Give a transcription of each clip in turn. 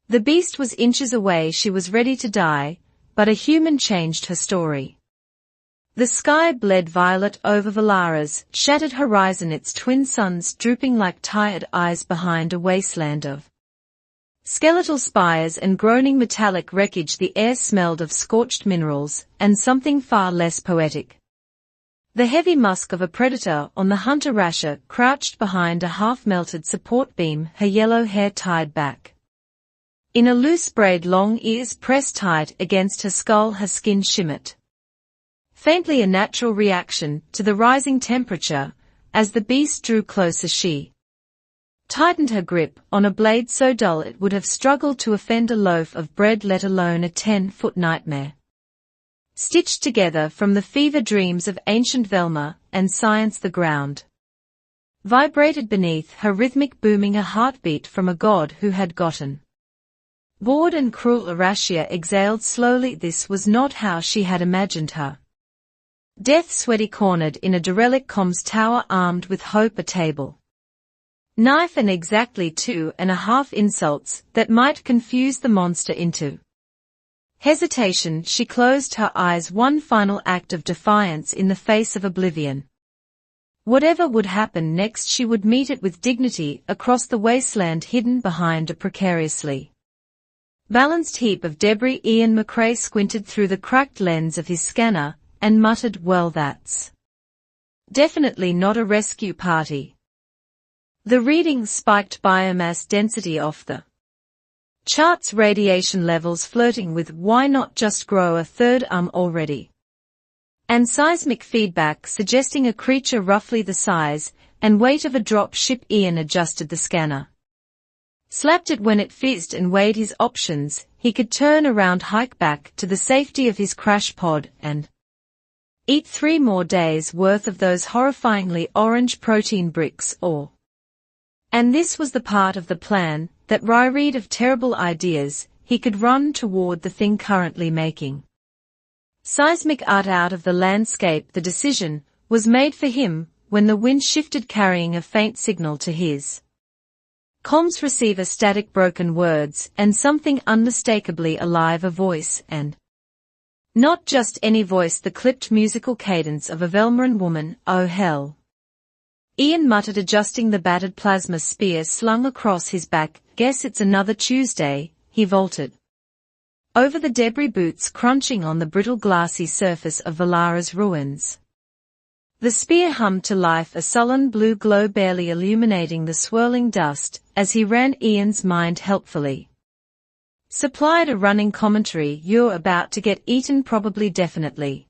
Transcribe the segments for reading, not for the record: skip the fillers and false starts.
The beast was inches away. She was ready to die, but a human changed her story. The sky bled violet over Valara's shattered horizon, its twin suns drooping like tired eyes behind a wasteland of skeletal spires and groaning metallic wreckage. The air smelled of scorched minerals and something far less poetic. The heavy musk of a predator on the hunt. Rasha crouched behind a half-melted support beam, her yellow hair tied back in a loose braid, long ears pressed tight against her skull. Her skin shimmered faintly, a natural reaction to the rising temperature. As the beast drew closer, she tightened her grip on a blade so dull it would have struggled to offend a loaf of bread, let alone a 10-foot nightmare. Stitched together from the fever dreams of ancient Velma and science, the ground vibrated beneath her, rhythmic booming, a heartbeat from a god who had gotten bored and cruel. Arashia exhaled slowly. This was not how she had imagined her. Death, sweaty, cornered in a derelict comms tower, armed with hope, a table, knife, and exactly 2.5 insults that might confuse the monster into hesitation. She closed her eyes, one final act of defiance in the face of oblivion. Whatever would happen next, she would meet it with dignity across the wasteland hidden behind a precariously balanced heap of debris. Ian McRae squinted through the cracked lens of his scanner and muttered, "Well, that's definitely not a rescue party." The reading spiked, biomass density off the charts, radiation levels flirting with why not just grow a third already, and seismic feedback suggesting a creature roughly the size and weight of a drop ship. Ian adjusted the scanner, slapped it when it fizzed, and weighed his options. He could turn around, hike back to the safety of his crash pod, and eat 3 more days' worth of those horrifyingly orange protein bricks, and this was the part of the plan that reared of terrible ideas. He could run toward the thing currently making seismic art out of the landscape. The decision was made for him when the wind shifted, carrying a faint signal to his comms receiver, static broken words and something unmistakably alive, a voice, and not just any voice, the clipped musical cadence of a Velmaran woman. "Oh hell," Ian muttered, adjusting the battered plasma spear slung across his back. "Guess it's another Tuesday." He vaulted over the debris, boots crunching on the brittle glassy surface of Valara's ruins. The spear hummed to life, a sullen blue glow barely illuminating the swirling dust as he ran. Ian's mind helpfully supplied a running commentary. "You're about to get eaten, probably, definitely.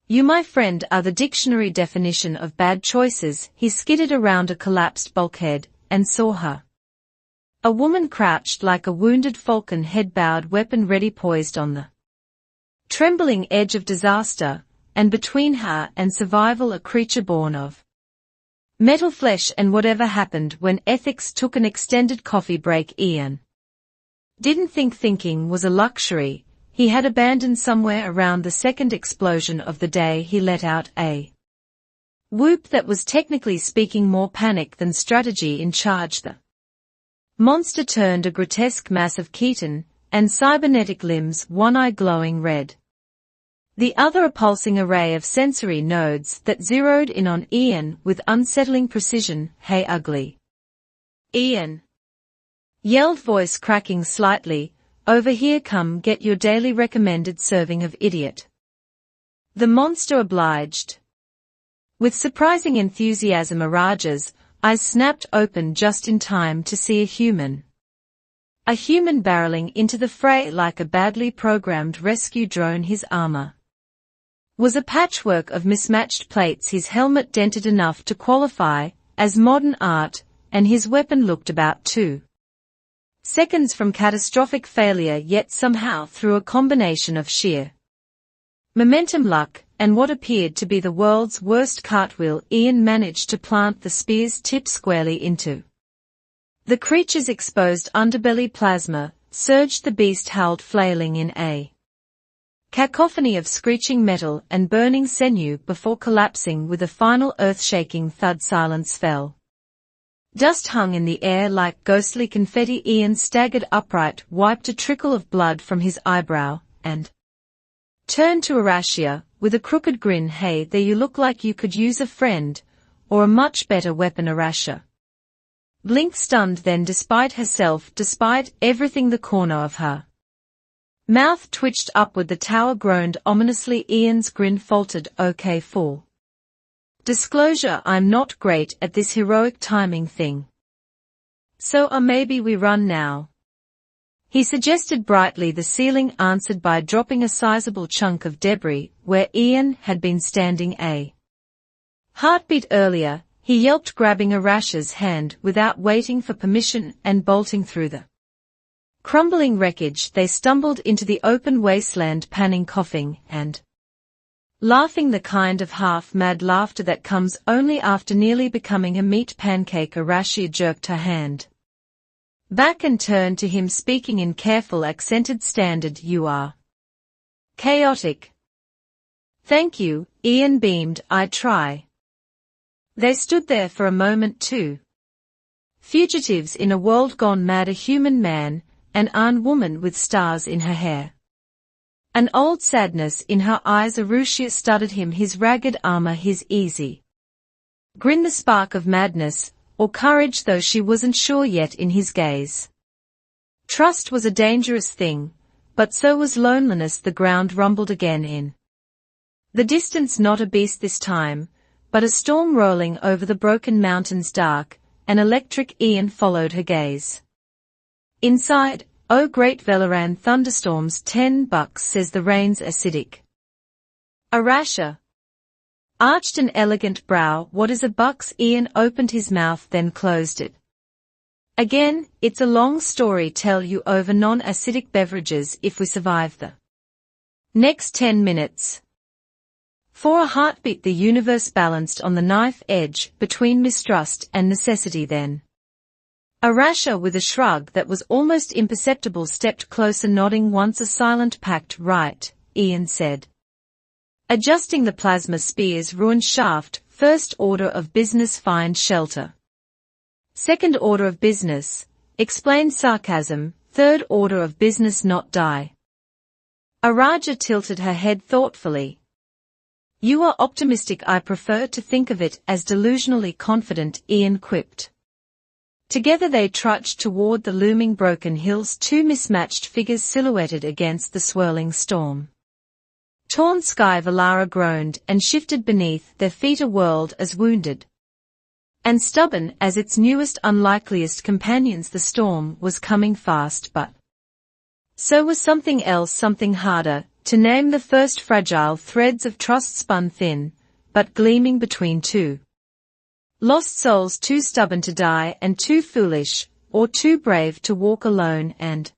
You, my friend, are the dictionary definition of bad choices." He skidded around a collapsed bulkhead and saw her. A woman crouched like a wounded falcon, head bowed, weapon ready, poised on the trembling edge of disaster, and between her and survival a creature born of metal flesh. And whatever happened when ethics took an extended coffee break, Ian didn't think thinking was a luxury he had abandoned somewhere around the second explosion of the day. He let out a whoop that was, technically speaking, more panic than strategy in charge. The monster turned, a grotesque mass of chitin and cybernetic limbs, one eye glowing red, the other a pulsing array of sensory nodes that zeroed in on Ian with unsettling precision. "Hey, ugly," Ian yelled, voice cracking slightly. "Over here, come get your daily recommended serving of idiot." The monster obliged. With surprising enthusiasm, Araja's eyes snapped open just in time to see a human barreling into the fray like a badly programmed rescue drone. His armor was a patchwork of mismatched plates, his helmet dented enough to qualify as modern art, and his weapon looked about 2 seconds from catastrophic failure, yet somehow, through a combination of sheer momentum, luck, and what appeared to be the world's worst cartwheel, Ian managed to plant the spear's tip squarely into the creature's exposed underbelly. Plasma surged, the beast howled, flailing in a cacophony of screeching metal and burning sinew before collapsing with a final earth-shaking thud. Silence fell Dust hung in the air like ghostly confetti. Ian staggered upright, wiped a trickle of blood from his eyebrow, and turned to Horatia, with a crooked grin. Hey there, you look like you could use a friend, or a much better weapon. Horatia blinked, stunned. Then, despite herself, despite everything, the corner of her mouth twitched upward. The tower groaned ominously. Ian's grin faltered. Okay, full disclosure, I'm not great at this heroic timing thing. So maybe we run now, he suggested brightly. The ceiling answered by dropping a sizable chunk of debris where Ian had been standing a heartbeat earlier. He yelped, grabbing Horatia's hand without waiting for permission and bolting through the crumbling wreckage. They stumbled into the open wasteland, panting, coughing, and laughing, the kind of half-mad laughter that comes only after nearly becoming a meat pancake. Horatia jerked her hand back and turned to him, speaking in careful, accented standard. You are chaotic. Thank you, Ian beamed. I try. They stood there for a moment, two fugitives in a world gone mad, a human man, an woman with stars in her hair, an old sadness in her eyes. Horatia studied him, his ragged armor, his easy grin, the spark of madness or courage, though she wasn't sure yet, in his gaze. Trust was a dangerous thing, but so was loneliness. The ground rumbled again in the distance, not a beast this time, but a storm rolling over the broken mountains, dark and electric. Ian followed her gaze. Inside, oh great Velaran, thunderstorms. $10 says the rain's acidic. Horatia arched an elegant brow. What is $1? Ian opened his mouth, then closed it again. It's a long story, tell you over non-acidic beverages if we survive the next 10 minutes. For a heartbeat, the universe balanced on the knife edge between mistrust and necessity. Then Horatia, with a shrug that was almost imperceptible, stepped closer, nodding once. A silent pact. Right, Ian said, adjusting the plasma spear's ruined shaft. First order of business, find shelter. Second order of business, explained sarcasm. Third order of business, not die. Horatia tilted her head thoughtfully. You are optimistic. I prefer to think of it as delusionally confident, Ian quipped. Together they trudged toward the looming broken hills, two mismatched figures silhouetted against the swirling storm. Torn sky. Valara groaned and shifted beneath their feet, a world as wounded and stubborn as its newest, unlikeliest companions. The storm was coming fast, but so was something else, something harder to name. The first fragile threads of trust spun thin, but gleaming between two lost souls, too stubborn to die and too foolish, or too brave to walk alone. And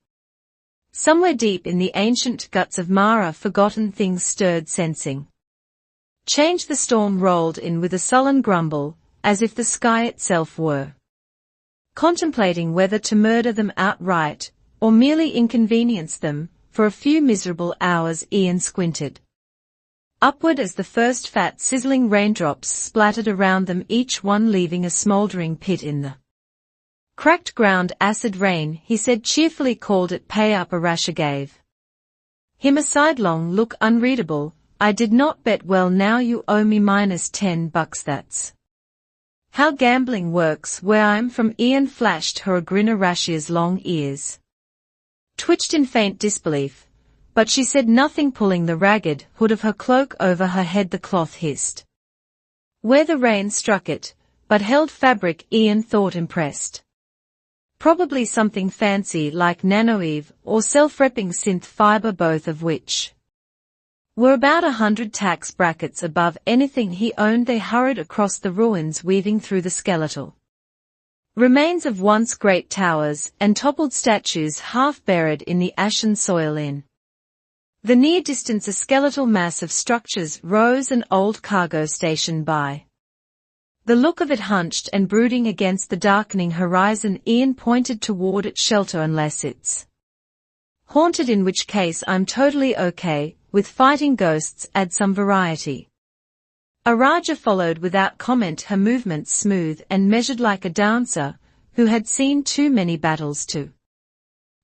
somewhere deep in the ancient guts of Mara, forgotten things stirred, sensing change. The storm rolled in with a sullen grumble, as if the sky itself were contemplating whether to murder them outright, or merely inconvenience them for a few miserable hours. Ian squinted upward as the first fat, sizzling raindrops splattered around them, each one leaving a smoldering pit in the cracked ground. Acid rain, he said cheerfully. Called it pay up. Horatia gave him a sidelong look, unreadable. I did not bet well. Now you owe me -$10. That's how gambling works where I'm from. Ian flashed her a grin. Horatia's long ears twitched in faint disbelief, but she said nothing, pulling the ragged hood of her cloak over her head. The cloth hissed where the rain struck it, but held fabric. Ian thought, impressed. Probably something fancy like nanoweave or self-repping synth fiber, both of which were about 100 tax brackets above anything he owned. They hurried across the ruins, weaving through the skeletal remains of once great towers and toppled statues half buried in the ashen soil. In the near distance, a skeletal mass of structures rose, an old cargo station by the look of it, hunched and brooding against the darkening horizon. Ian pointed toward it. Shelter, unless it's haunted, in which case I'm totally okay with fighting ghosts. Add some variety. Araja followed without comment, her movements smooth and measured like a dancer who had seen too many battles to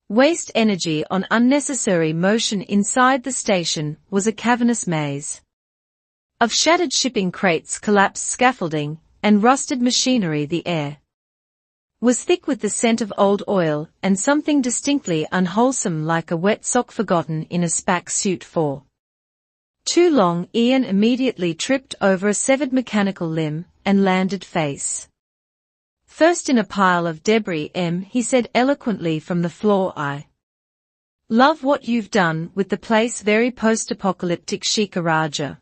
waste energy on unnecessary motion. Inside the station was a cavernous maze of shattered shipping crates, collapsed scaffolding, and rusted machinery. The air was thick with the scent of old oil and something distinctly unwholesome like a wet sock forgotten in a spac suit for too long. Ian immediately tripped over a severed mechanical limb and landed face first in a pile of debris. He said eloquently from the floor, "I love what you've done with the place, very post-apocalyptic chic." Araja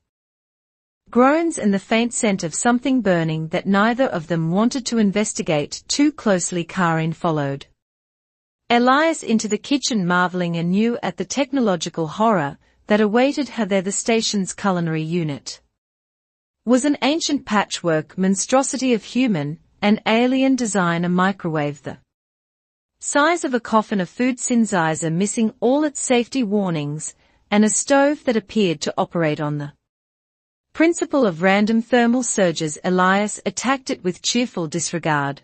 groans and the faint scent of something burning that neither of them wanted to investigate too closely. Karin followed Elias into the kitchen, marveling anew at the technological horror that awaited her there. The station's culinary unit was an ancient patchwork monstrosity of human and alien design, a microwave the size of a coffin, a food synthesizer missing all its safety warnings, and a stove that appeared to operate on the principle of random thermal surges. Elias attacked it with cheerful disregard,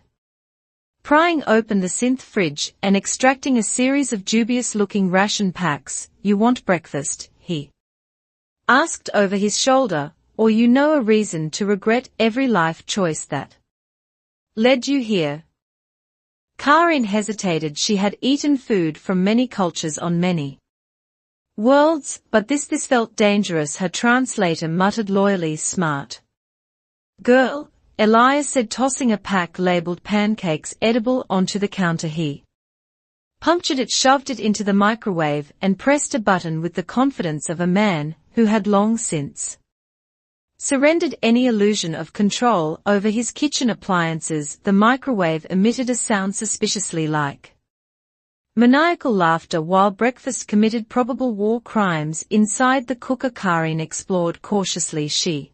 prying open the synth fridge and extracting a series of dubious-looking ration packs. "You want breakfast?" he asked over his shoulder, "or you know a reason to regret every life choice that led you here?" Karin hesitated. She had eaten food from many cultures on many worlds, but this felt dangerous. Her translator muttered loyally, "Smart girl," Elias said, tossing a pack labeled pancakes edible onto the counter. He punctured it, shoved it into the microwave, and pressed a button with the confidence of a man who had long since surrendered any illusion of control over his kitchen appliances. The microwave emitted a sound suspiciously like maniacal laughter while breakfast committed probable war crimes inside the cooker. Karin explored cautiously. She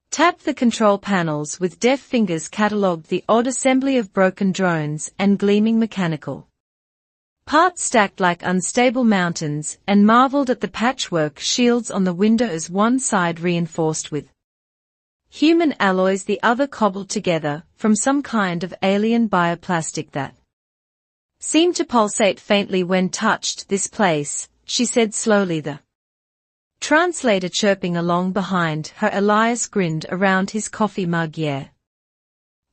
tapped the control panels with deft fingers, catalogued the odd assembly of broken drones and gleaming mechanical parts stacked like unstable mountains, and marveled at the patchwork shields on the windows, one side reinforced with human alloys, the other cobbled together from some kind of alien bioplastic that seemed to pulsate faintly when touched. "This place," she said slowly, the translator chirping along behind her. Elias grinned around his coffee mug. "Yeah.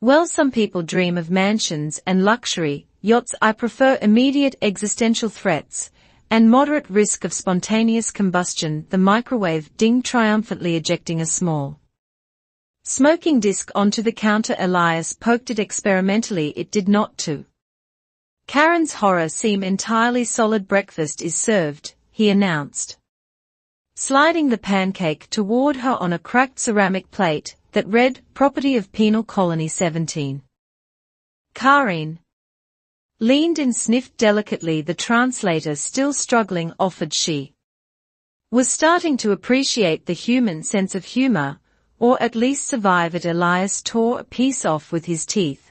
Well, some people dream of mansions and luxury yachts. I prefer immediate existential threats and moderate risk of spontaneous combustion." The microwave dinged triumphantly, ejecting a small smoking disc onto the counter. Elias poked it experimentally. It did not, to Karen's horror, seem entirely solid. "Breakfast is served," he announced, sliding the pancake toward her on a cracked ceramic plate that read, "Property of Penal Colony 17." Karin leaned and sniffed delicately. The translator, still struggling, offered. She was starting to appreciate the human sense of humor, or at least survive it. Elias tore a piece off with his teeth,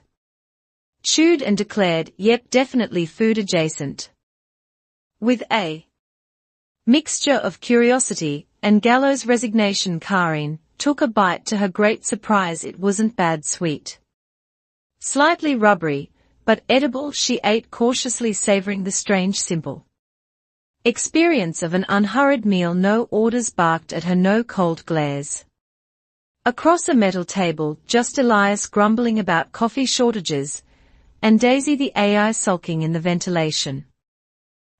chewed, and declared, "Yep, definitely food adjacent." With a mixture of curiosity and gallows resignation, Karin took a bite. To her great surprise, it wasn't bad. Sweet, slightly rubbery, but edible. She ate cautiously, savoring the strange, simple experience of an unhurried meal. No orders barked at her, no cold glares across a metal table, just Elias grumbling about coffee shortages and Daisy the AI sulking in the ventilation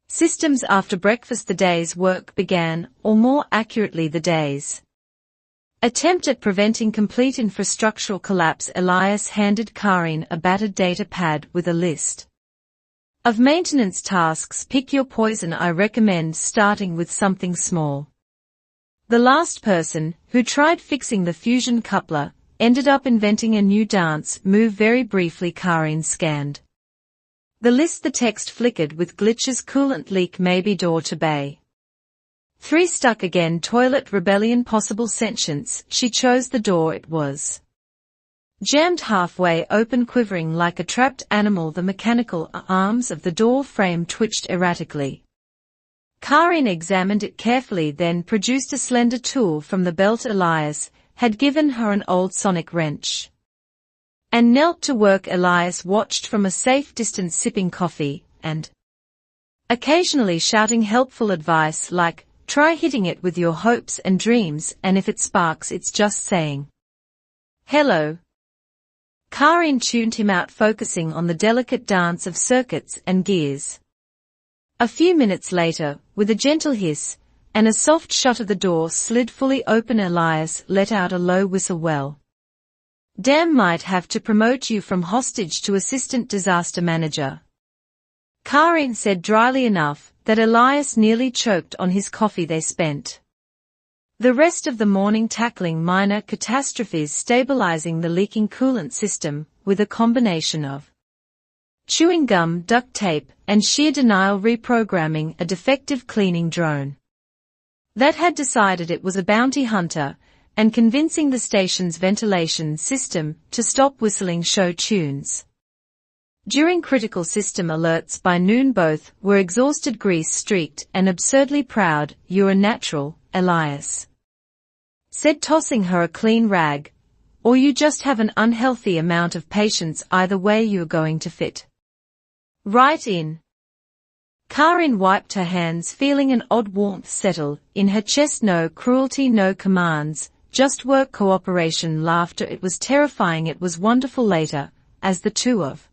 systems. After breakfast the day's work began, or more accurately the day's attempt at preventing complete infrastructural collapse. Elias handed Karin a battered data pad with a list of maintenance tasks. "Pick your poison. I recommend starting with something small." The last person who tried fixing the fusion coupler ended up inventing a new dance move. Very briefly Karin scanned the list. The text flickered with glitches: coolant leak, maybe door to bay 3 stuck again, toilet rebellion, possible sentience. She chose the door. It was jammed halfway open, quivering like a trapped animal. The mechanical arms of the door frame twitched erratically. Karin examined it carefully, then produced a slender tool from the belt. Elias had given her an old sonic wrench. And knelt to work. Elias watched from a safe distance, sipping coffee, and occasionally shouting helpful advice like, "Try hitting it with your hopes and dreams, and if it sparks, it's just saying hello." Karin tuned him out, focusing on the delicate dance of circuits and gears. A few minutes later, with a gentle hiss, and a soft shut of the door slid fully open, Elias let out a low whistle. "Well, damn, might have to promote you from hostage to assistant disaster manager," Karin said dryly enough that Elias nearly choked on his coffee. They spent the rest of the morning tackling minor catastrophes, stabilizing the leaking coolant system with a combination of chewing gum, duct tape, and sheer denial, reprogramming a defective cleaning drone that had decided it was a bounty hunter, and convincing the station's ventilation system to stop whistling show tunes. During critical system alerts by noon, both were exhausted, grease-streaked, and absurdly proud. "You're a natural, Elias," said, tossing her a clean rag, "or you just have an unhealthy amount of patience. Either way, you're going to fit right in." Karin wiped her hands, feeling an odd warmth settle in her chest. No cruelty, no commands, just work, cooperation, laughter. It was terrifying. It was wonderful. Later, as the two of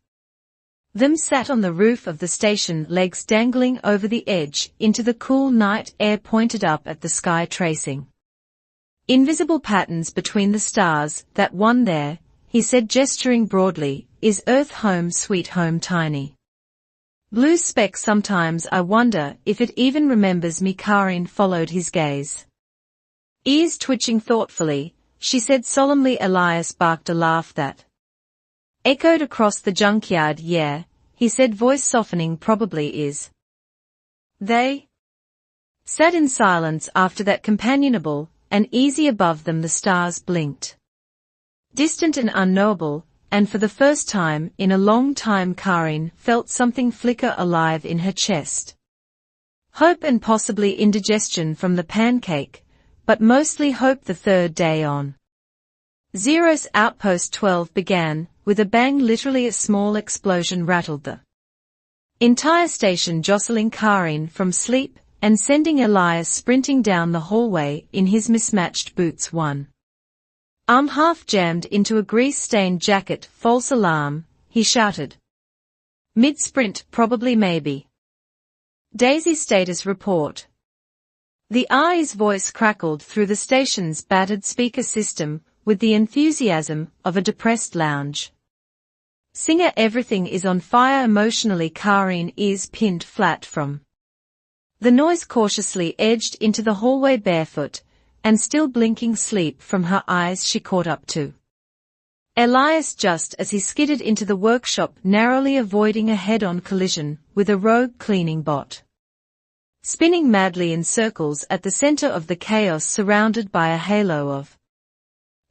them sat on the roof of the station, legs dangling over the edge into the cool night air, pointed up at the sky, tracing invisible patterns between the stars. "That one there," he said, gesturing broadly, "is Earth, home sweet home, tiny blue speck. Sometimes I wonder if it even remembers me." Karin followed his gaze, ears twitching thoughtfully. She said solemnly. Elias barked a laugh that echoed across the junkyard. "Yeah," he said, voice softening, "probably is." They sat in silence after that, companionable and easy. Above them the stars blinked, distant and unknowable, and for the first time in a long time Karin felt something flicker alive in her chest. Hope, and possibly indigestion from the pancake, but mostly hope. The third day on Zero's Outpost 12 began with a bang. Literally a small explosion rattled the entire station, jostling Karin from sleep and sending Elias sprinting down the hallway in his mismatched boots, one arm half jammed into a grease-stained jacket. "False alarm," he shouted mid-sprint. "Probably, maybe. Daisy status report." The RA's voice crackled through the station's battered speaker system with the enthusiasm of a depressed lounge singer. "Everything is on fire." Emotionally, Karin, ears pinned flat from the noise, cautiously edged into the hallway barefoot, and still blinking sleep from her eyes. She caught up to Elias just as he skidded into the workshop, narrowly avoiding a head-on collision with a rogue cleaning bot. Spinning madly in circles at the center of the chaos, surrounded by a halo of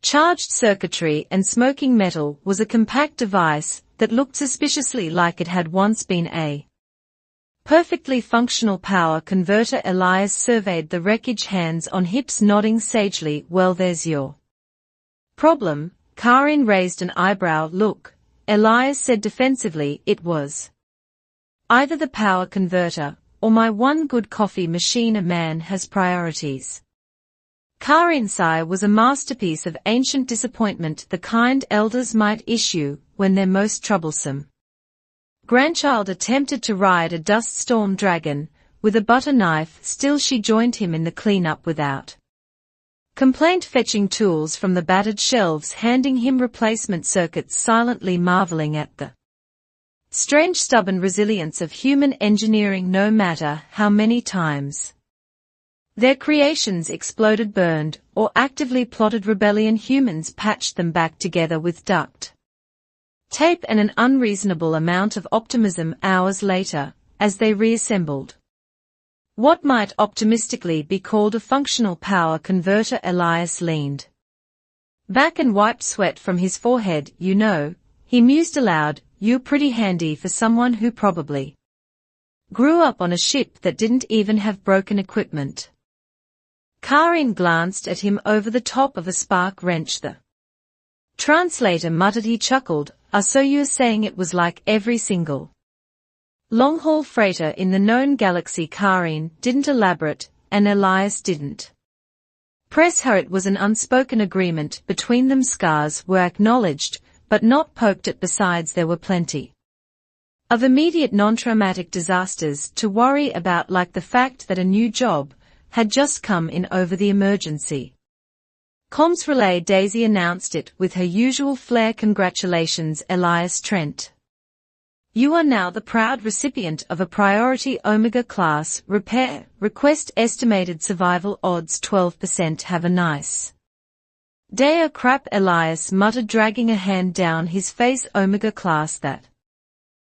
charged circuitry and smoking metal, was a compact device that looked suspiciously like it had once been a perfectly functional power converter. Elias surveyed the wreckage, hands on hips, nodding sagely. "Well, there's your problem." Karin raised an eyebrow. "Look," Elias said defensively, "it was either the power converter or my one good coffee machine. A man has priorities." Karin's sigh was a masterpiece of ancient disappointment, the kind elders might issue when their most troublesome grandchild attempted to ride a dust-storm dragon with a butter knife. Still, she joined him in the cleanup without complaint, fetching tools from the battered shelves, handing him replacement circuits, silently marveling at the strange stubborn resilience of human engineering. No matter how many times their creations exploded, burned, or actively plotted rebellion, humans patched them back together with duct tape and an unreasonable amount of optimism. Hours later, as they reassembled what might optimistically be called a functional power converter, Elias leaned back and wiped sweat from his forehead. "You know," he mused aloud, "you're pretty handy for someone who probably grew up on a ship that didn't even have broken equipment." Karin glanced at him over the top of a spark wrench. The translator muttered. He chuckled. So you're saying it was like every single long-haul freighter in the known galaxy? Karin didn't elaborate, and Elias didn't press her. It was an unspoken agreement between them. Scars were acknowledged, but not poked at. Besides, there were plenty of immediate non-traumatic disasters to worry about, like the fact that a new job had just come in over the emergency comms relay. Daisy announced it with her usual flair. Congratulations, Elias Trent. You are now the proud recipient of a priority Omega class repair request. Estimated survival odds 12%. Have a nice day. Oh crap, Elias muttered, dragging a hand down his face. Omega class, that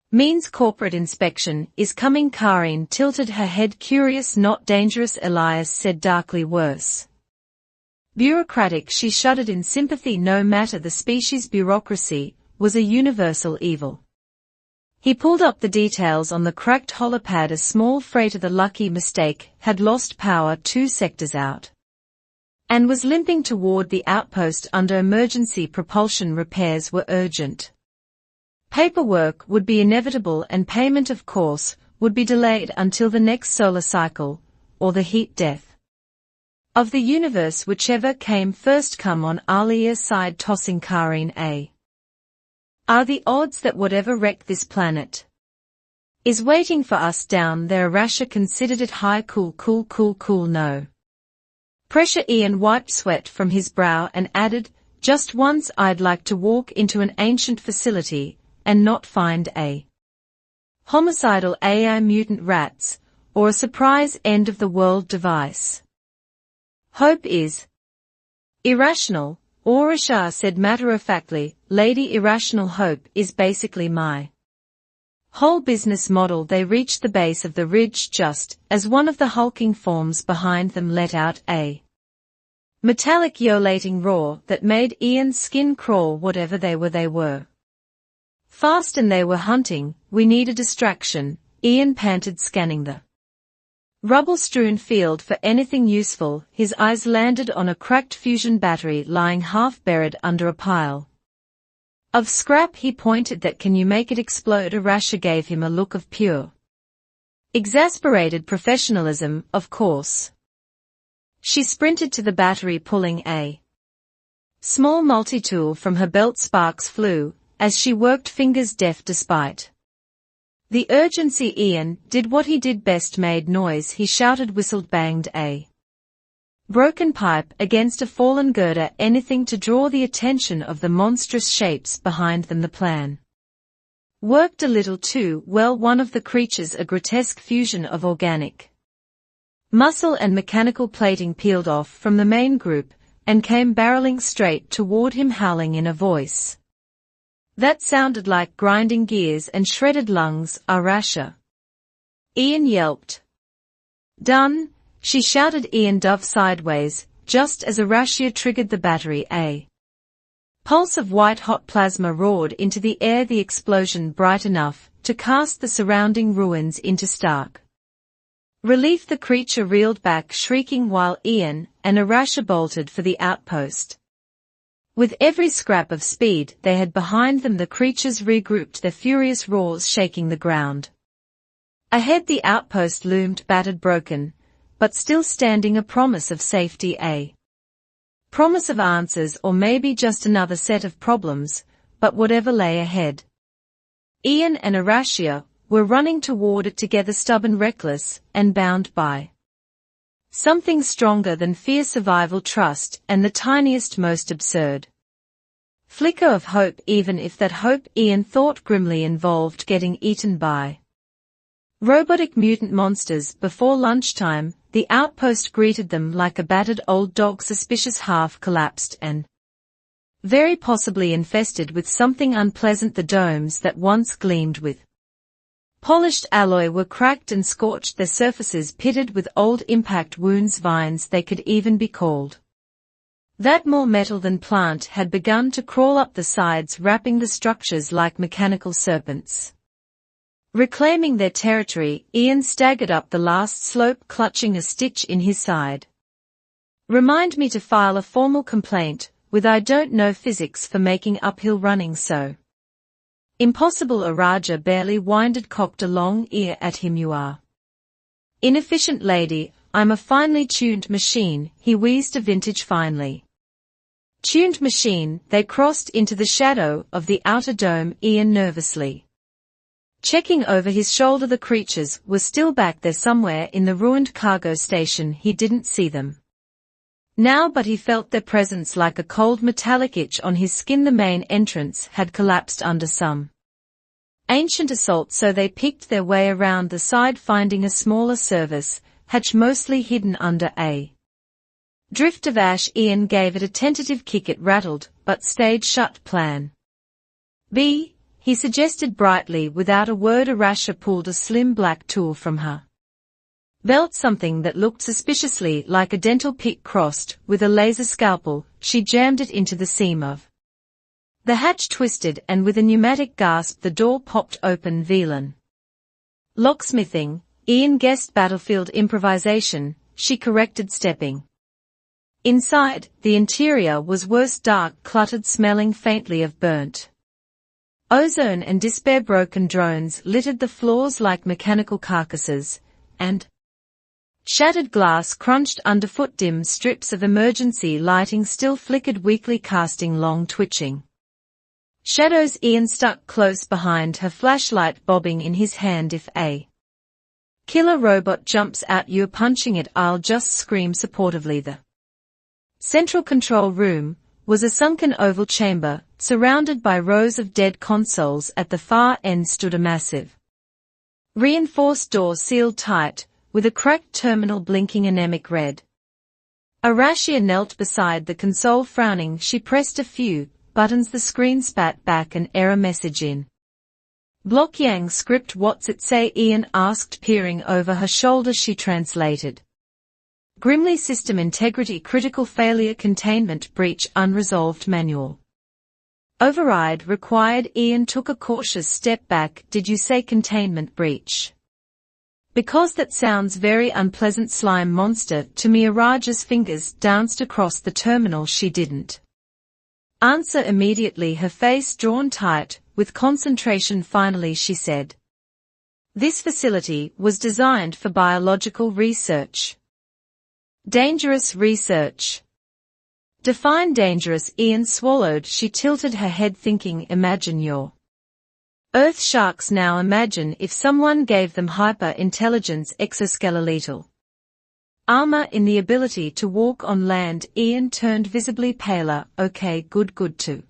means corporate inspection is coming. Karin tilted her head. Curious, not dangerous, Elias said darkly. Worse, bureaucratic. She shuddered in sympathy. No matter the species, bureaucracy was a universal evil. He pulled up the details on the cracked holopad. A small freighter, the lucky mistake, had lost power 2 sectors out and was limping toward the outpost under emergency propulsion. Repairs were urgent. Paperwork would be inevitable, and payment, of course, would be delayed until the next solar cycle, or the heat death of the universe, whichever came first. Come on, Alia sighed, tossing Karin a. Are the odds that whatever wrecked this planet is waiting for us down there? Rasha considered it high. Cool, no pressure. Ian wiped sweat from his brow and added, just once I'd like to walk into an ancient facility and not find a homicidal AI mutant rats, or a surprise end-of-the-world device. Hope is irrational, Aurisha said matter-of-factly. Lady, irrational hope is basically my whole business model. They reached the base of the ridge just as one of the hulking forms behind them let out a metallic ululating roar that made Ian's skin crawl. Whatever they were fast, and they were hunting. We need a distraction, Ian panted, scanning the rubble-strewn field for anything useful. His eyes landed on a cracked fusion battery lying half-buried under a pile of scrap. He pointed. That can you make it explode? Arasha gave him a look of pure, exasperated professionalism. Of course. She sprinted to the battery, pulling a small multi-tool from her belt. Sparks flew as she worked, fingers deft despite the urgency. Ian did what he did best, made noise. He shouted, whistled, banged a broken pipe against a fallen girder, anything to draw the attention of the monstrous shapes behind them. The plan worked a little too well. One of the creatures, a grotesque fusion of organic muscle and mechanical plating, peeled off from the main group and came barreling straight toward him, howling in a voice that sounded like grinding gears and shredded lungs. Arasha, Ian yelped. Done, she shouted. Ian dove sideways, just as Arashia triggered the battery. A pulse of white-hot plasma roared into the air, the explosion bright enough to cast the surrounding ruins into stark relief. The creature reeled back, shrieking, while Ian and Arasha bolted for the outpost. With every scrap of speed they had behind them, the creatures regrouped, their furious roars shaking the ground. Ahead the outpost loomed, battered, broken, but still standing, a promise of safety, a promise of answers, or maybe just another set of problems, but whatever lay ahead. Ian and Arashia were running toward it together, stubborn, reckless, and bound by something stronger than fear, survival, trust, and the tiniest, most absurd flicker of hope, even if that hope, Ian thought grimly, involved getting eaten by robotic mutant monsters. Before lunchtime, the outpost greeted them like a battered old dog, suspicious, half-collapsed, and very possibly infested with something unpleasant. The domes that once gleamed with polished alloy were cracked and scorched, their surfaces pitted with old impact wounds. Vines, they could even be called that, more metal than plant, had begun to crawl up the sides, wrapping the structures like mechanical serpents. Reclaiming their territory, Ian staggered up the last slope, clutching a stitch in his side. Remind me to file a formal complaint, with I don't know physics for making uphill running so. Impossible. Araja barely winded, cocked a long ear at him. You are inefficient lady, I'm a finely tuned machine, he wheezed. A vintage finely tuned machine. They crossed into the shadow of the outer dome, Ian nervously checking over his shoulder. The creatures were still back there somewhere in the ruined cargo station. He didn't see them now, but he felt their presence like a cold metallic itch on his skin. The main entrance had collapsed under some ancient assault, so they picked their way around the side, finding a smaller service hatch mostly hidden under a drift of ash. Ian gave it a tentative kick. It rattled, but stayed shut. Plan B, he suggested brightly. Without a word, Arasha pulled a slim black tool from her belt, something that looked suspiciously like a dental pick crossed with a laser scalpel. She jammed it into the seam of the hatch, twisted, and with a pneumatic gasp the door popped open. VLAN locksmithing, Ian guessed. Battlefield improvisation, she corrected, stepping inside. The interior was worse, dark, cluttered, smelling faintly of burnt ozone and despair. Broken drones littered the floors like mechanical carcasses, and shattered glass crunched underfoot. Dim strips of emergency lighting still flickered weakly, casting long twitching shadows. Ian stuck close behind her, flashlight bobbing in his hand. If a killer robot jumps out, you're punching it, I'll just scream supportively. The central control room was a sunken oval chamber, surrounded by rows of dead consoles. At the far end stood a massive reinforced door, sealed tight, with a cracked terminal blinking anemic red. Arashia knelt beside the console, frowning. She pressed a few buttons. The screen spat back an error message in Blokyang script. What's it say? Ian asked, peering over her shoulder. She translated grimly. System integrity, critical failure, containment breach, unresolved, manual override required. Ian took a cautious step back. Did you say containment breach? Because that sounds very unpleasant. Slime monster to me. Araja's fingers danced across the terminal. She didn't answer immediately, her face drawn tight with concentration. Finally she said, this facility was designed for biological research. Dangerous research. Define dangerous. Ian swallowed. She tilted her head, thinking, imagine your Earth sharks now. Imagine if someone gave them hyper-intelligence, exoskeletal armor, in the ability to walk on land. Ian turned visibly paler. Okay, good to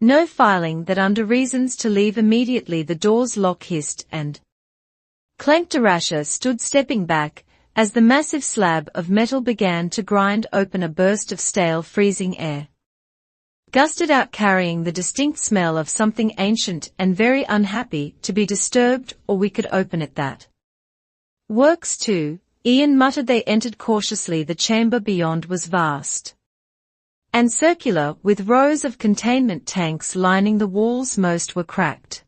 no filing that under. Reasons to leave immediately. The door's lock hissed and clanked. Arasha stood stepping back as the massive slab of metal began to grind open. A burst of stale, freezing air gusted out, carrying the distinct smell of something ancient and very unhappy to be disturbed. Or we could open it. That works too, Ian muttered. They entered cautiously. The chamber beyond was vast and circular, with rows of containment tanks lining the walls. Most were cracked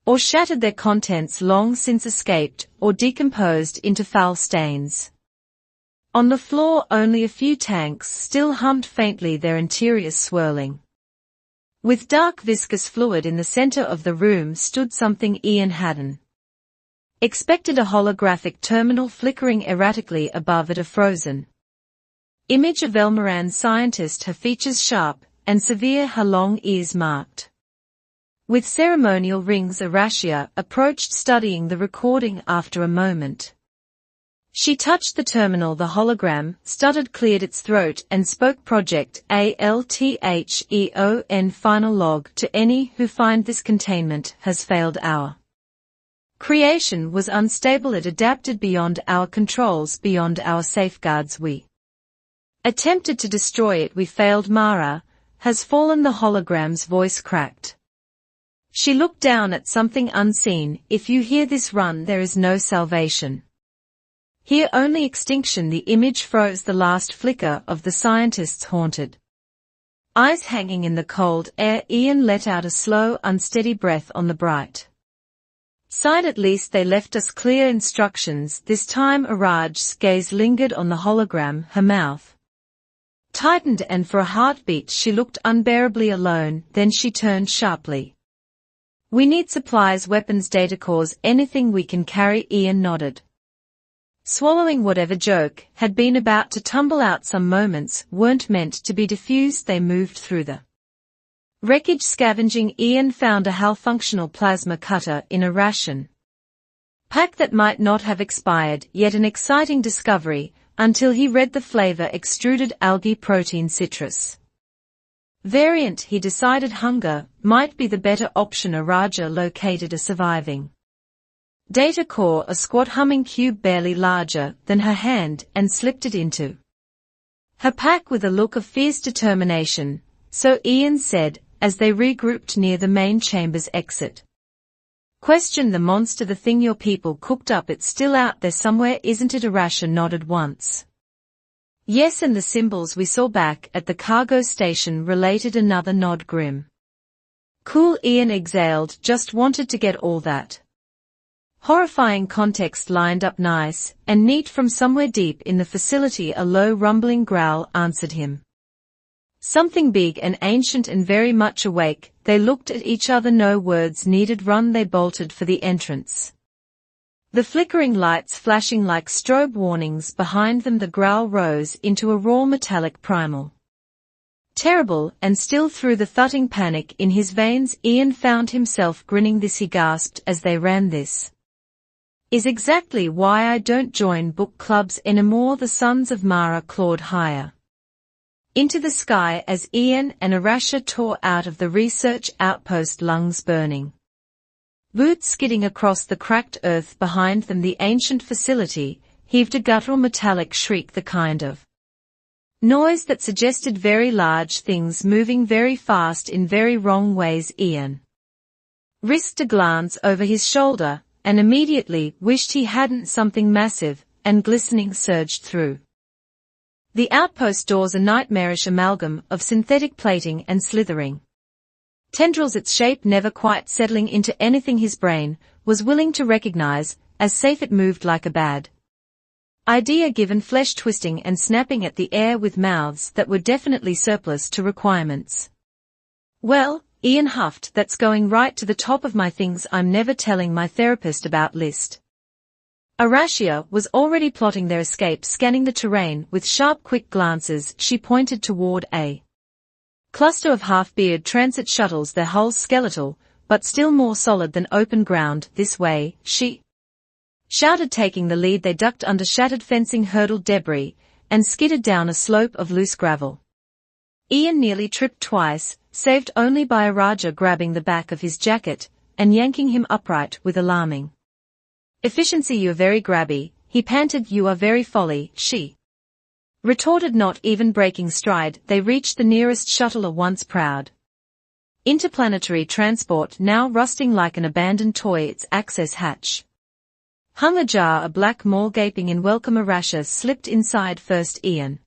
or shattered, their contents long since escaped or decomposed into foul stains. On the floor only a few tanks still hummed faintly, their interiors swirling with dark viscous fluid. In the center of the room stood something Ian hadn't expected, a holographic terminal flickering erratically above it. A frozen image of Elmoran scientist, her features sharp and severe, her long ears marked with ceremonial rings. Arashia approached, studying the recording. After a moment she touched the terminal. The hologram stuttered, cleared its throat, and spoke. Project ALTHEON. Final log to any who find this containment has failed. Our creation was unstable. It adapted beyond our controls, beyond our safeguards. We attempted to destroy it. We failed. Mara has fallen. The hologram's voice cracked. She looked down at something unseen. If you hear this, run. There is no salvation here, only extinction. The image froze, the last flicker of the scientist's haunted eyes hanging in the cold air. Ian let out a slow, unsteady breath on the bright Sighed at least they left us clear instructions. This time Araj's gaze lingered on the hologram, her mouth tightened and for a heartbeat she looked unbearably alone, then she turned sharply. We need supplies, weapons, data cores, anything we can carry. Ian nodded. Swallowing whatever joke had been about to tumble out. Some moments weren't meant to be diffused. They moved through the wreckage scavenging. Ian found a HAL-functional plasma cutter in a ration pack that might not have expired, yet an exciting discovery, until he read the flavor: extruded algae protein citrus variant. He decided hunger might be the better option. Araja located a surviving data core, a squat humming cube barely larger than her hand, and slipped it into her pack with a look of fierce determination. So Ian said, as they regrouped near the main chamber's exit. Question the monster, the thing your people cooked up, it's still out there somewhere, isn't it? Arasha nodded once. Yes, and the symbols we saw back at the cargo station related. Another nod. Grim. Cool, Ian exhaled, just wanted to get all that horrifying context lined up nice and neat. From somewhere deep in the facility a low rumbling growl answered him. Something big and ancient and very much awake. They looked at each other, no words needed. Run. They bolted for the entrance, the flickering lights flashing like strobe warnings behind them. The growl rose into a raw metallic primal terrible, and still through the thudding panic in his veins Ian found himself grinning. This, he gasped as they ran, this is exactly why I don't join book clubs anymore. The sons of Mara clawed higher into the sky as Ian and Arasha tore out of the research outpost, lungs burning, boots skidding across the cracked earth behind them. The ancient facility heaved a guttural metallic shriek, the kind of noise that suggested very large things moving very fast in very wrong ways. Ian risked a glance over his shoulder and immediately wished he hadn't. Something massive and glistening surged through the outpost doors, a nightmarish amalgam of synthetic plating and slithering tendrils, its shape never quite settling into anything his brain was willing to recognize as safe. It moved like a bad idea given, flesh twisting and snapping at the air with mouths that were definitely surplus to requirements. Well, Ian huffed, that's going right to the top of my things I'm never telling my therapist about list. Arashia was already plotting their escape, scanning the terrain with sharp, quick glances. She pointed toward a cluster of half-beard transit shuttles, their hulls skeletal, but still more solid than open ground. This way, she shouted, taking the lead. They ducked under shattered fencing, hurdled debris, and skidded down a slope of loose gravel. Ian nearly tripped twice, saved only by Araja grabbing the back of his jacket and yanking him upright with alarming efficiency. You're very grabby, he panted. You are very folly, she retorted, not even breaking stride. They reached the nearest shuttle, a once proud interplanetary transport, now rusting like an abandoned toy. Its access hatch hung ajar, a black maw gaping in welcome. Arasha slipped inside first. Ian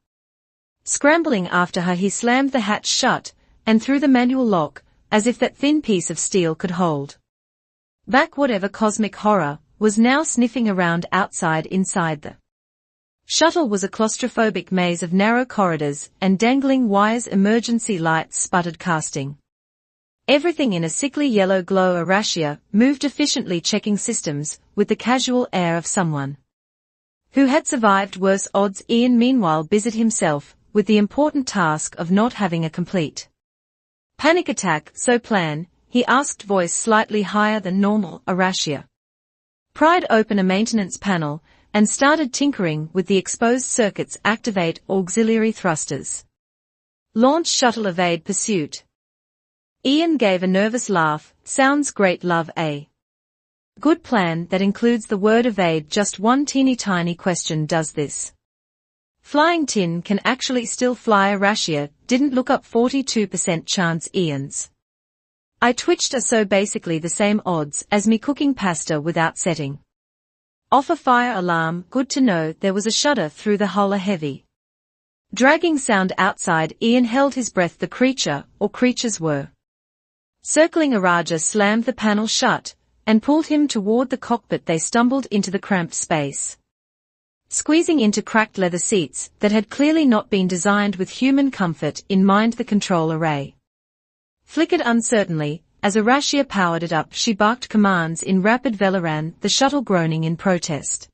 scrambling after her, he slammed the hatch shut and threw the manual lock, as if that thin piece of steel could hold back whatever cosmic horror was now sniffing around outside. Inside the shuttle was a claustrophobic maze of narrow corridors and dangling wires. Emergency lights sputtered, casting everything in a sickly yellow glow. Arashia moved efficiently, checking systems with the casual air of someone who had survived worse odds. Ian meanwhile busied himself with the important task of not having a complete panic attack. So plan, he asked, voice slightly higher than normal. Arashia pried open a maintenance panel and started tinkering with the exposed circuits. Activate auxiliary thrusters. Launch shuttle, evade pursuit. Ian gave a nervous laugh. Sounds great, love. A good plan that includes the word evade. Just one teeny tiny question, does this flying tin can actually still fly? Arashia didn't look up. 42% chance. Ian's I twitched. So basically the same odds as me cooking pasta without setting off a fire alarm. Good to know. There was a shudder through the hull, a heavy dragging sound outside. Ian held his breath. The creature, or creatures, were circling. Araja slammed the panel shut, and pulled him toward the cockpit. They stumbled into the cramped space, squeezing into cracked leather seats that had clearly not been designed with human comfort in mind. The control array flickered uncertainly. As Arashia powered it up, she barked commands in rapid Velaran, the shuttle groaning in protest.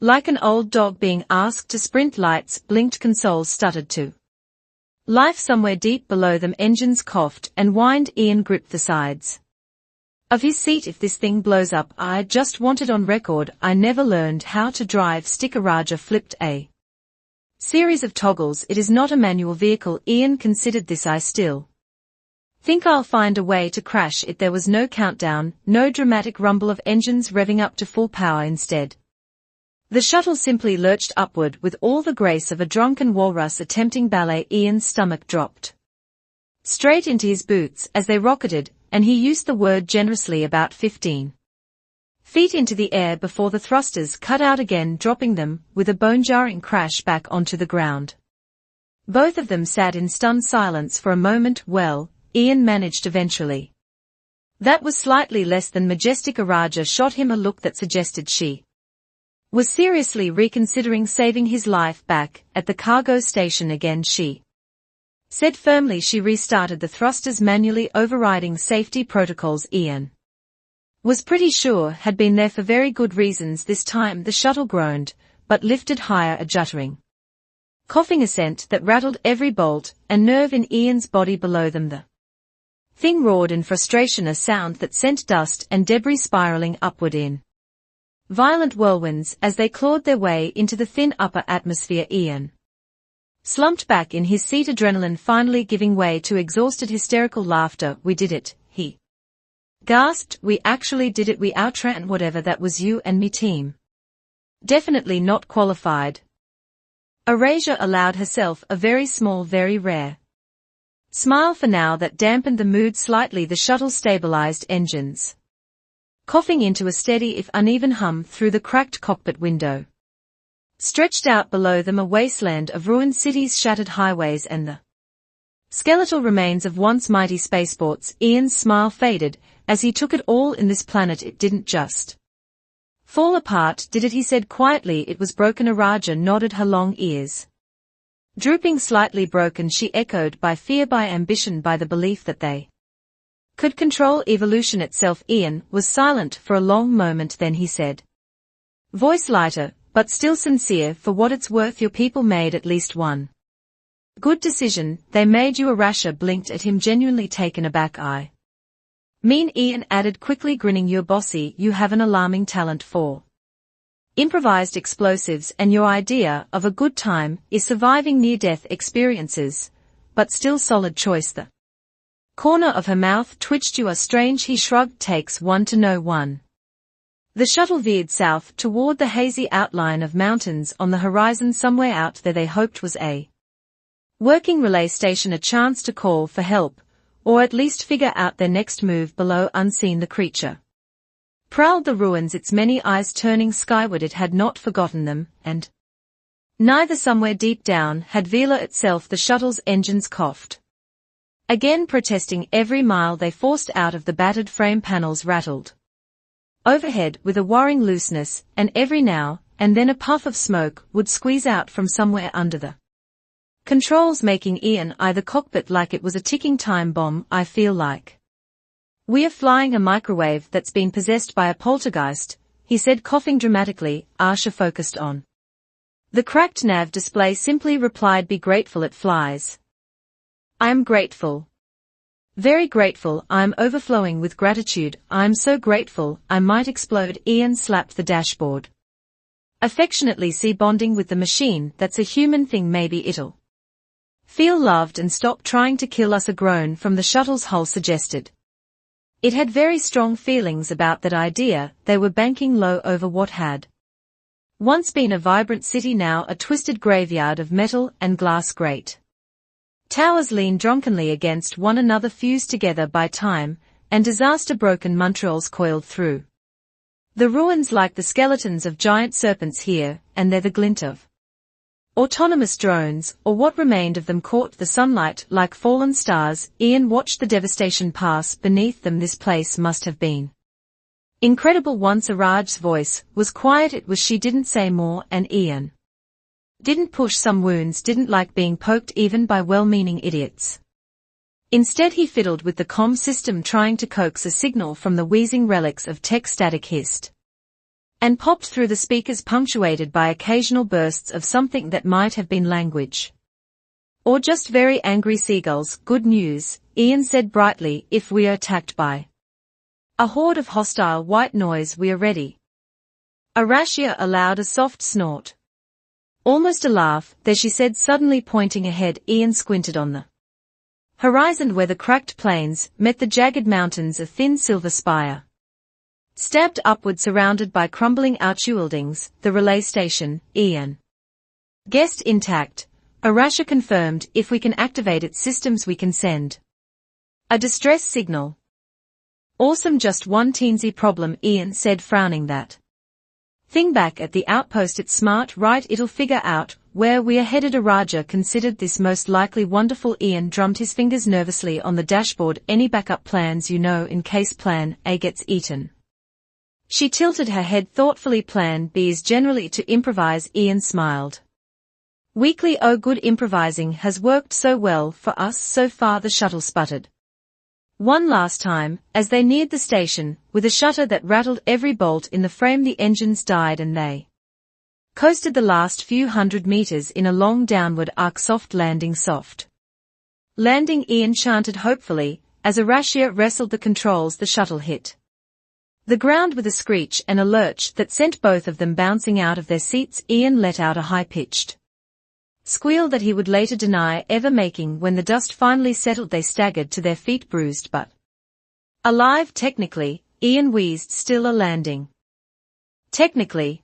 Like an old dog being asked to sprint, lights blinked, consoles stuttered to life somewhere deep below them. Engines coughed and whined. Ian gripped the sides of his seat. If this thing blows up, I just want it on record. I never learned how to drive. Sticker Raja flipped a series of toggles. It is not a manual vehicle. Ian considered this. I still think I'll find a way to crash it. There was no countdown, no dramatic rumble of engines revving up to full power. Instead, the shuttle simply lurched upward with all the grace of a drunken walrus attempting ballet. Ian's stomach dropped straight into his boots as they rocketed, and he used the word generously, about 15 feet into the air before the thrusters cut out again, dropping them with a bone-jarring crash back onto the ground. Both of them sat in stunned silence for a moment. Well, Ian managed eventually. That was slightly less than majestic. Araja shot him a look that suggested she was seriously reconsidering saving his life. Back at the cargo station again, she said firmly. She restarted the thrusters manually, overriding safety protocols. Ian was pretty sure had been there for very good reasons. This time the shuttle groaned, but lifted higher, a juttering, coughing ascent that rattled every bolt and nerve in Ian's body below them. The thing roared in frustration, a sound that sent dust and debris spiraling upward in violent whirlwinds as they clawed their way into the thin upper atmosphere. Ian slumped back in his seat, adrenaline finally giving way to exhausted hysterical laughter. We did it, he gasped. We actually did it. We outran whatever that was. You and me team. Definitely not qualified. Arasia allowed herself a very small, very rare smile for now that dampened the mood slightly. The shuttle stabilized, engines coughing into a steady if uneven hum through the cracked cockpit window. Stretched out below them a wasteland of ruined cities, shattered highways, and the skeletal remains of once mighty spaceports. Ian's smile faded as he took it all in. This planet, it didn't just fall apart, did it? He said quietly. It was broken. Araja nodded, her long ears drooping slightly. Broken, she echoed. By fear, by ambition, by the belief that they could control evolution itself. Ian was silent for a long moment, then he said, voice lighter, but still sincere, for what it's worth, your people made at least one good decision. They made you. Arasha blinked at him, genuinely taken aback. I mean, Ian added quickly, grinning, you're bossy. You have an alarming talent for improvised explosives, and your idea of a good time is surviving near-death experiences, but still solid choice. The corner of her mouth twitched. You are strange, he shrugged. Takes one to know one. The shuttle veered south toward the hazy outline of mountains on the horizon. Somewhere out there they hoped was a working relay station, a chance to call for help, or at least figure out their next move. Below, unseen, the creature prowled the ruins, its many eyes turning skyward. It had not forgotten them, and neither. Somewhere deep down had Vela itself. The shuttle's engines coughed again, protesting. Every mile they forced out of the battered frame panels rattled overhead with a worrying looseness, and every now and then a puff of smoke would squeeze out from somewhere under the controls, making Ian eye the cockpit like it was a ticking time bomb. I feel like we're flying a microwave that's been possessed by a poltergeist, he said, coughing dramatically. Asha focused on the cracked nav display, simply replied, be grateful it flies. I am grateful. Very grateful. I am overflowing with gratitude. I am so grateful I might explode. Ian slapped the dashboard affectionately. See, bonding with the machine, that's a human thing. Maybe it'll feel loved and stop trying to kill us. A groan from the shuttle's hull suggested it had very strong feelings about that idea. They were banking low over what had once been a vibrant city, now a twisted graveyard of metal and glass. Great towers leaned drunkenly against one another, fused together by time and disaster. Broken monstrous coiled through the ruins like the skeletons of giant serpents here and there. The glint of autonomous drones, or what remained of them, caught the sunlight like fallen stars. Ian watched the devastation pass beneath them. This place must have been Incredible. Once Araj's voice was quiet. It was she didn't say more, and Ian didn't push some wounds, didn't like being poked even by well-meaning idiots. Instead he fiddled with the comm system, trying to coax a signal from the wheezing relics of tech. Static hissed and popped through the speakers, punctuated by occasional bursts of something that might have been language or just very angry seagulls. Good news, Ian said brightly, if we are attacked by a horde of hostile white noise, we are ready. Arashia allowed a soft snort. Almost a laugh, there she said, suddenly pointing ahead. Ian squinted on the horizon where the cracked plains met the jagged mountains, a thin silver spire stabbed upward, surrounded by crumbling outbuildings. The relay station, Ian guessed, intact. Arashia confirmed, if we can activate its systems we can send a distress signal. Awesome, just one teensy problem, Ian said, frowning. That thing back at the outpost, it's smart, right? It'll figure out where we are headed. Araja considered this most likely. Wonderful. Ian drummed his fingers nervously on the dashboard. Any backup plans, in case plan A gets eaten? She tilted her head thoughtfully. Plan B is generally to improvise. Ian smiled weakly. Oh good, improvising has worked so well for us so far. The shuttle sputtered one last time, as they neared the station, with a shudder that rattled every bolt in the frame. The engines died and they coasted the last few hundred meters in a long downward arc. Soft landing, soft landing, Ian chanted hopefully, as Arashia wrestled the controls. The shuttle hit the ground with a screech and a lurch that sent both of them bouncing out of their seats. Ian let out a high-pitched squeal that he would later deny ever making. When the dust finally settled, they staggered to their feet, bruised but alive. Technically, Ian wheezed, still a landing. Technically,